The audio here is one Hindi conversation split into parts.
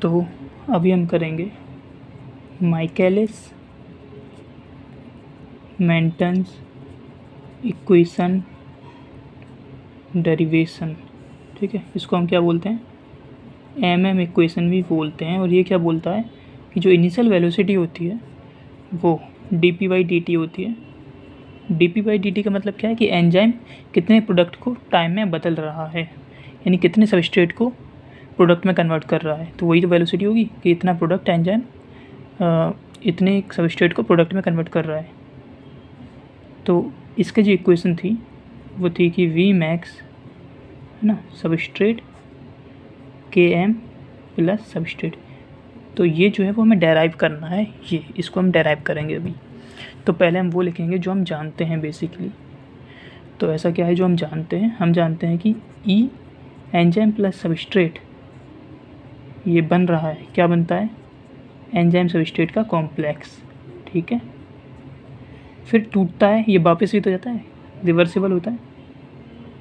तो अभी हम करेंगे माइकलिस मेंटन्स इक्वेशन डेरिवेशन। ठीक है, इसको हम क्या बोलते हैं, एम इक्वेशन भी बोलते हैं। और ये क्या बोलता है कि जो इनिशियल वेलोसिटी होती है वो dp/dt होती है। dp/dt का मतलब क्या है कि एंजाइम कितने प्रोडक्ट को टाइम में बदल रहा है, यानी कितने सबस्ट्रेट को प्रोडक्ट में कन्वर्ट कर रहा है। तो वही तो वेलोसिटी होगी कि इतना प्रोडक्ट एंजाइम इतने सबस्ट्रेट को प्रोडक्ट में कन्वर्ट कर रहा है। तो इसकी जो इक्वेशन थी वो थी कि वी मैक्स है ना सबस्ट्रेट Km प्लस सबस्ट्रेट। तो ये जो है वो हमें डेराइव करना है, ये इसको हम डेराइव करेंगे अभी। तो पहले हम वो लिखेंगे जो हम जानते हैं बेसिकली। तो ऐसा क्या है जो हम जानते हैं, हम जानते हैं कि E एंजाइम प्लस सबस्ट्रेट ये बन रहा है, क्या बनता है, एंजाइम सबस्ट्रेट का कॉम्प्लेक्स। ठीक है, फिर टूटता है, ये वापस भी तो जाता है, रिवर्सिबल होता है,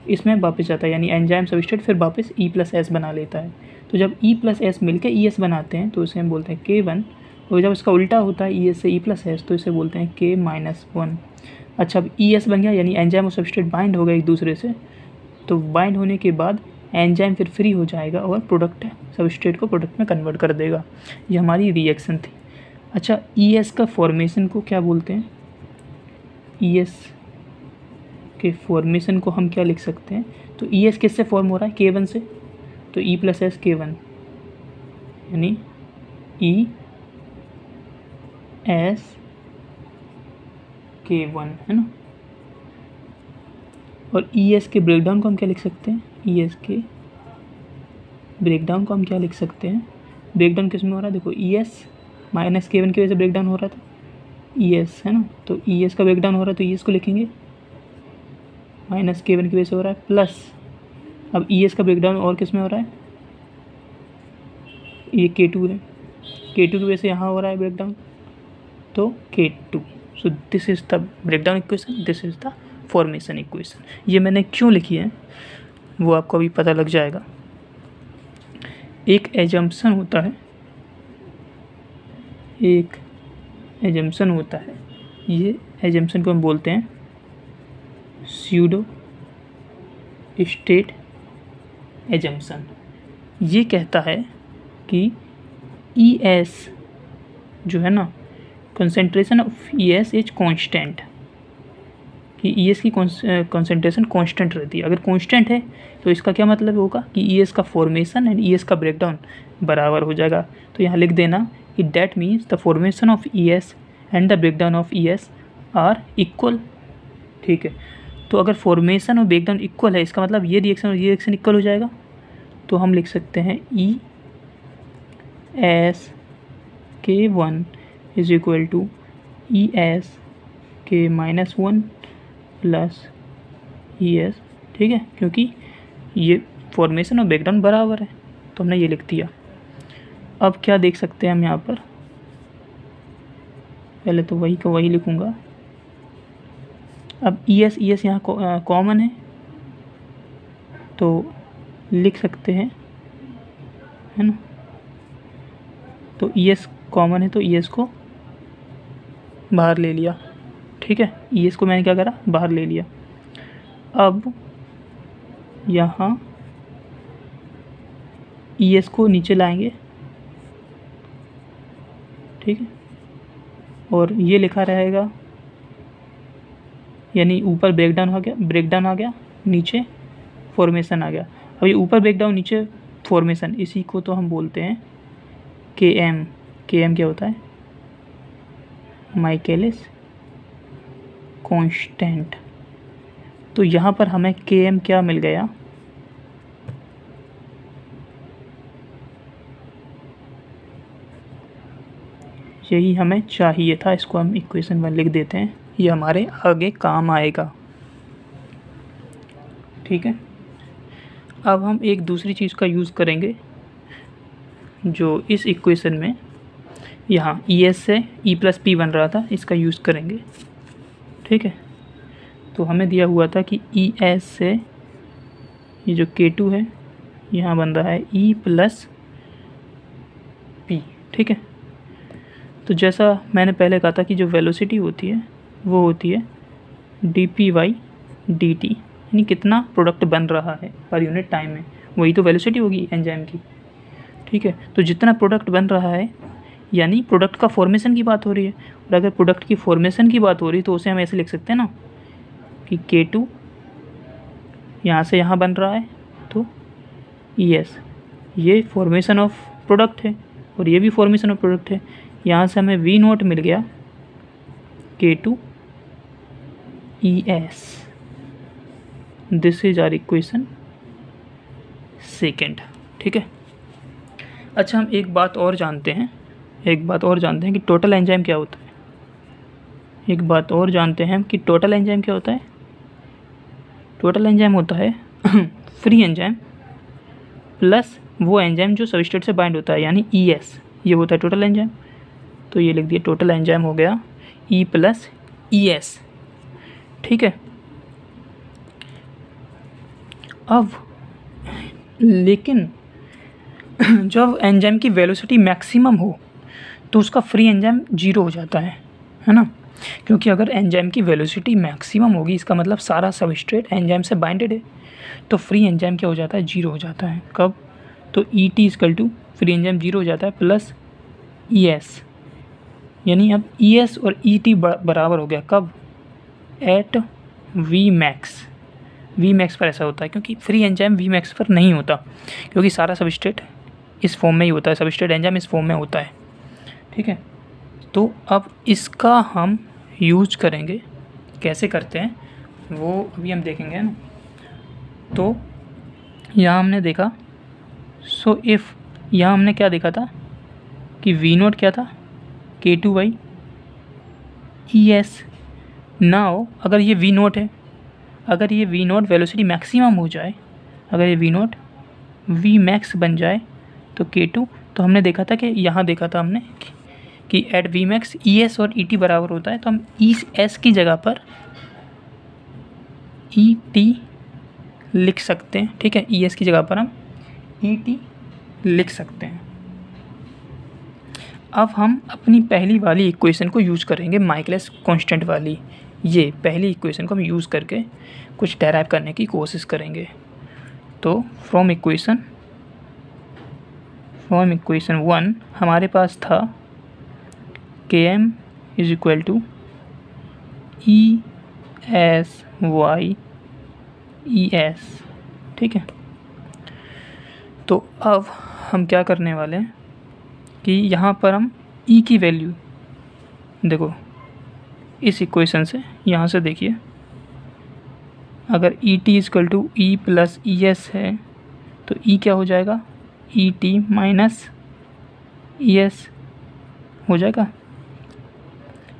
इसमें वापस जाता है, यानी एंजाइम सबस्ट्रेट फिर वापस E+S बना लेता है। तो जब E+S मिलकर ES बनाते हैं तो इसे हम बोलते हैं K1, और जब इसका उल्टा होता है ES से E+S तो इसे बोलते हैं K-1। अच्छा, अब ES बन गया यानी एंजाइम और सबस्ट्रेट बाइंड हो गए एक दूसरे से। तो बाइंड होने के बाद एंजाइम फिर फ्री हो जाएगा और प्रोडक्ट सबस्ट्रेट को प्रोडक्ट में कन्वर्ट कर देगा। ये हमारी रिएक्शन थी। अच्छा, ES का फॉर्मेशन को क्या बोलते हैं, ES के फॉर्मेशन को हम क्या लिख सकते हैं, तो ES किससे फॉर्म हो रहा है, K1 से, तो E+S K1 यानी ES K1 है ना। और ES के ब्रेकडाउन को हम क्या लिख सकते हैं, ES के ब्रेकडाउन को हम क्या लिख सकते हैं, ब्रेकडाउन किस में हो रहा है, देखो ES माइनस K1 की वजह से ब्रेकडाउन हो रहा था, ES है ना, तो ES का ब्रेकडाउन हो रहा है तो ES को लिखेंगे माइनस K1 की वजह से हो रहा है, प्लस अब ES का ब्रेकडाउन और किस में हो रहा है, ये K2 है, K2 की वजह से यहाँ हो रहा है ब्रेकडाउन, तो K2। So this is the breakdown equation, this is the formation equation. ये मैंने क्यों लिखी है वो आपको अभी पता लग जाएगा। एक एजम्पशन होता है, एक एजम्पशन होता है, ये एजम्पशन को हम बोलते हैं स्यूडो स्टेट एजम्पशन। ये कहता है कि ES जो है ना, concentration of ES is constant, कि ES की कंसंट्रेशन कांस्टेंट रहती है। अगर कांस्टेंट है तो इसका क्या मतलब होगा कि ES का फॉर्मेशन एंड ES का ब्रेकडाउन बराबर हो जाएगा। तो यहाँ लिख देना कि that means the formation of ES and the breakdown of ES are equal. ठीक है, तो अगर फॉर्मेशन और ब्रेकडाउन इक्वल है इसका मतलब ये रिएक्शन और ये रिएक्शन इक्वल हो जाएगा। तो हम लिख सकते हैं ES K1 is equal to ES K-1 plus ES। ठीक है, क्योंकि ये फॉर्मेशन और ब्रेकडाउन बराबर है तो हमने ये लिख दिया। अब क्या देख सकते हैं हम यहाँ पर, पहले तो वही का वही लिखूँगा। अब ES यहाँ कॉमन है तो लिख सकते हैं, है ना, तो ES कॉमन है तो ES को बाहर ले लिया। ठीक है, ES को मैंने क्या करा, बाहर ले लिया। अब यहाँ ES को नीचे लाएंगे, ठीक है, और ये लिखा रहेगा, यानी ऊपर ब्रेकडाउन आ गया, नीचे फॉर्मेशन आ गया। अब ये ऊपर ब्रेकडाउन नीचे फॉर्मेशन, इसी को तो हम बोलते हैं Km। Km क्या होता है, माइकलिस कांस्टेंट। तो यहाँ पर हमें Km क्या मिल गया, यही हमें चाहिए था। इसको हम इक्वेशन 1 लिख देते हैं, ये हमारे आगे काम आएगा। ठीक है, अब हम एक दूसरी चीज़ का यूज़ करेंगे जो इस इक्वेशन में यहाँ ES से E+P बन रहा था, इसका यूज़ करेंगे। ठीक है, तो हमें दिया हुआ था कि ES से ये जो K2 है यहाँ बन रहा है E+P पी, ठीक है। तो जैसा मैंने पहले कहा था कि जो वेलोसिटी होती है वो होती है dp/dt, यानी कितना प्रोडक्ट बन रहा है पर यूनिट टाइम में, वही तो वेलोसिटी होगी एंजाइम की, ठीक है। तो जितना प्रोडक्ट बन रहा है यानी प्रोडक्ट का फॉर्मेशन की बात हो रही है, और अगर प्रोडक्ट की फॉर्मेशन की बात हो रही है तो उसे हम ऐसे लिख सकते हैं ना कि K2 यहाँ से यहाँ बन रहा है तो ES, ये फॉर्मेशन ऑफ प्रोडक्ट है और ये भी फॉर्मेशन ऑफ प्रोडक्ट है। यहाँ से हमें V नोट मिल गया K2 ES। This is our equation second, ठीक है। अच्छा, हम एक बात और जानते हैं कि टोटल एंजाइम क्या होता है। टोटल एंजाइम होता है फ्री एंजाइम प्लस वो एंजाइम जो सबस्ट्रेट से बाइंड होता है, यानी ES, ये होता है टोटल एंजाइम। तो ये लिख दिया, टोटल एंजाइम हो गया E प्लस ES, ठीक है। अब लेकिन जब एंजाइम की वेलोसिटी मैक्सिमम हो तो उसका फ्री एंजाइम 0 हो जाता है ना, क्योंकि अगर एंजाइम की वेलोसिटी मैक्सिमम होगी इसका मतलब सारा सबस्ट्रेट एंजाइम से बाइंडेड है, तो फ्री एंजाइम क्या हो जाता है, 0 हो जाता है। कब? तो ET equal to free enzyme 0 हो जाता है प्लस ES, यानी अब ES और ET बराबर हो गया। कब? एट Vmax पर ऐसा होता है, क्योंकि फ्री एंजाइम Vmax पर नहीं होता, क्योंकि सारा सबस्ट्रेट इस फॉर्म में ही होता है, सबस्ट्रेट एंजाइम इस फॉर्म में होता है, ठीक है। तो अब इसका हम यूज करेंगे, कैसे करते हैं वो अभी हम देखेंगे ना। तो यहाँ हमने देखा, सो इफ़ यहाँ हमने क्या देखा था कि V नोट क्या था, K2/ES। नाउ अगर ये V नोट है, अगर ये V नोट वेलोसिटी मैक्सिमम हो जाए, अगर ये V नोट Vmax बन जाए तो K2, तो हमने देखा था कि यहाँ देखा था हमने कि एट Vmax ES और ET बराबर होता है, तो हम ES की जगह पर ET लिख सकते हैं, ठीक है। ES की जगह पर हम ET लिख सकते हैं। अब हम अपनी पहली वाली इक्वेशन को यूज़ करेंगे, माइकलिस कांस्टेंट वाली। ये पहली इक्वेशन को हम यूज़ करके कुछ डेराइव करने की कोशिश करेंगे। तो फ्रॉम इक्वेशन 1 हमारे पास था Km is equal to ES/ES, ठीक है। तो अब हम क्या करने वाले हैं कि यहाँ पर हम E की वैल्यू देखो, इस इक्वेशन से, यहाँ से देखिए, अगर ET equal to E plus ES है तो E क्या हो जाएगा, ET माइनस ES हो जाएगा।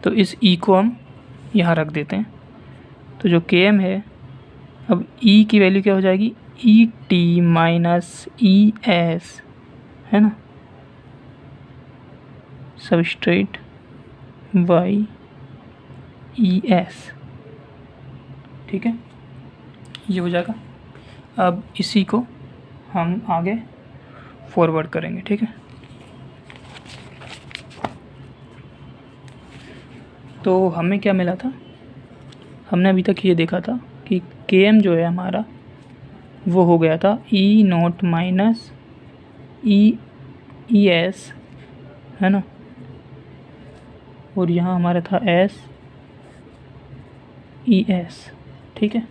तो इस E को हम यहाँ रख देते हैं। तो जो Km है, अब E की वैल्यू क्या हो जाएगी, ET माइनस ES, है ना, सबस्ट्रेट बाई ES, ठीक है, ये हो जाएगा। अब इसी को हम आगे फॉरवर्ड करेंगे, ठीक है। तो हमें क्या मिला था, हमने अभी तक ये देखा था कि Km जो है हमारा वो हो गया था E नोट माइनस ES, है ना, और यहाँ हमारा था ES, ठीक है।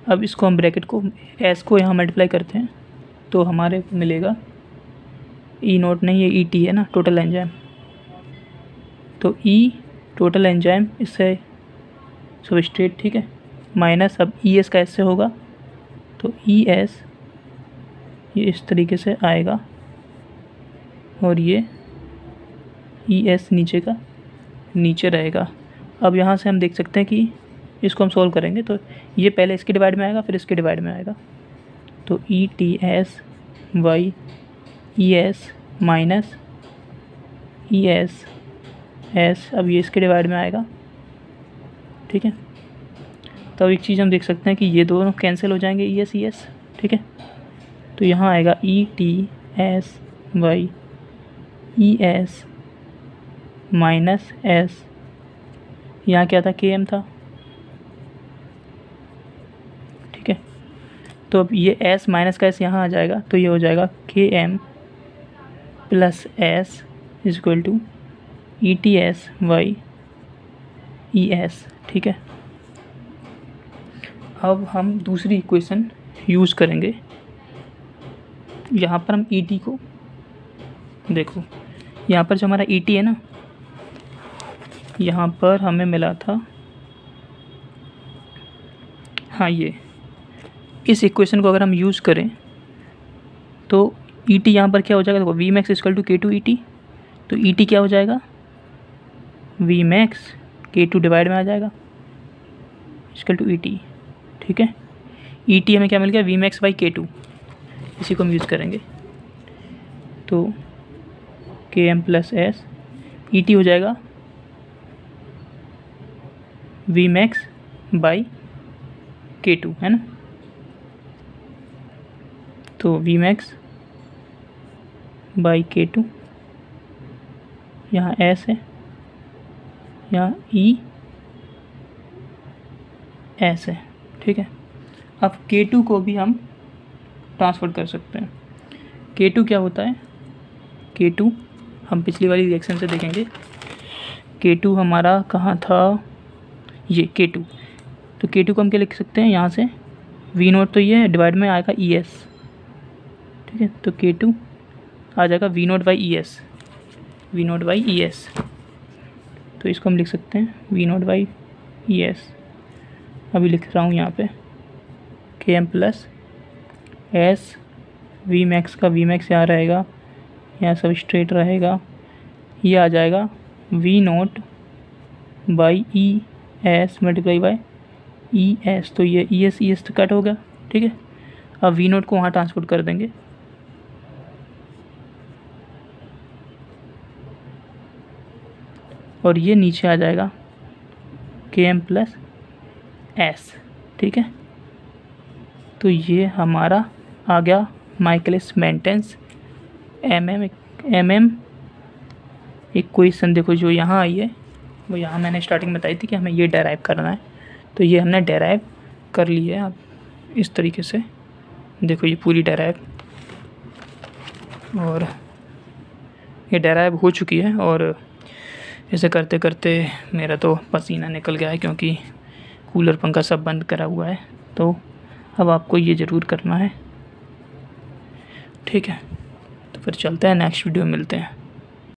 अब इसको हम ब्रैकेट को S को यहाँ मल्टीप्लाई करते हैं तो हमारे को मिलेगा E नोट नहीं, ये ET है ना, टोटल एंजाइम। तो E टोटल एंजाइम इससे सबस्ट्रेट, ठीक है, माइनस अब ES का ऐसे होगा तो ES ये इस तरीके से आएगा और ये ES नीचे का नीचे रहेगा। अब यहाँ से हम देख सकते हैं कि इसको हम सॉल्व करेंगे तो ये पहले इसके डिवाइड में आएगा फिर इसके डिवाइड में आएगा। तो ETS/ES माइनस ES/S, अब ये इसके डिवाइड में आएगा, ठीक है। तो एक चीज़ हम देख सकते हैं कि ये दोनों कैंसिल हो जाएंगे, ES, ठीक है। तो यहाँ आएगा ETS/ES E S minus S, यहाँ क्या था, के एम था, ठीक है। तो अब ये एस माइनस का एस यहाँ आ जाएगा, तो ये हो जाएगा K M plus S is equal to E T S by E S, ठीक है। अब हम दूसरी इक्वेशन यूज़ करेंगे। यहाँ पर हम ई टी को देखो, यहाँ पर जो हमारा ई टी है ना, यहाँ पर हमें मिला था, हाँ ये, इस इक्वेशन को अगर हम यूज़ करें तो ई टी यहाँ पर क्या हो जाएगा, देखो वी मैक्स इक्वल टू के टू ई टी, तो ई टी क्या हो जाएगा, वी मैक्स के टू डिवाइड में आ जाएगा इक्वल टू ई टी, ठीक है। ई टी हमें क्या मिल गया, V max by K two, इसी को हम यूज़ करेंगे। तो K M plus S, E T हो जाएगा V max by K two, है ना। तो V max by K two, यहाँ एस है, यहाँ ई एस है, ठीक है। अब के टू को भी हम ट्रांसफर कर सकते हैं। के टू क्या होता है, के टू हम पिछली वाली रिएक्शन से देखेंगे। के टू हमारा कहाँ था, ये के टू, तो के टू को हम क्या लिख सकते हैं, यहाँ से वी नोट, तो ये डिवाइड में आएगा ई एस, ठीक है। तो के टू आ जाएगा V nought by E S, V nought by E S, तो इसको हम लिख सकते हैं V nought by E S. अभी लिख रहा हूँ यहाँ पे K M plus S, V max का वी मैक्स यहाँ रहेगा, यहाँ सब स्ट्रेट रहेगा, ये आ जाएगा V nought by E S multiply by E S, तो ये ई एस तो कट हो गया, ठीक है। अब वी नोट को वहाँ ट्रांसपोर्ट कर देंगे, और ये नीचे आ जाएगा के एम प्लस एस, ठीक है। तो ये हमारा आ गया माइकलिस मेंटेन एम इक्वेशन। देखो जो यहाँ आई है वो यहाँ मैंने स्टार्टिंग में बताई थी कि हमें ये डेराइव करना है, तो ये हमने डेराइव कर ली है। अब इस तरीके से देखो ये पूरी डेराइव, और ये डेराइव हो चुकी है, और ऐसे करते करते मेरा तो पसीना निकल गया है क्योंकि कूलर पंखा सब बंद करा हुआ है। तो अब आपको ये ज़रूर करना है, ठीक है। तो फिर चलते हैं, नेक्स्ट वीडियो में मिलते हैं।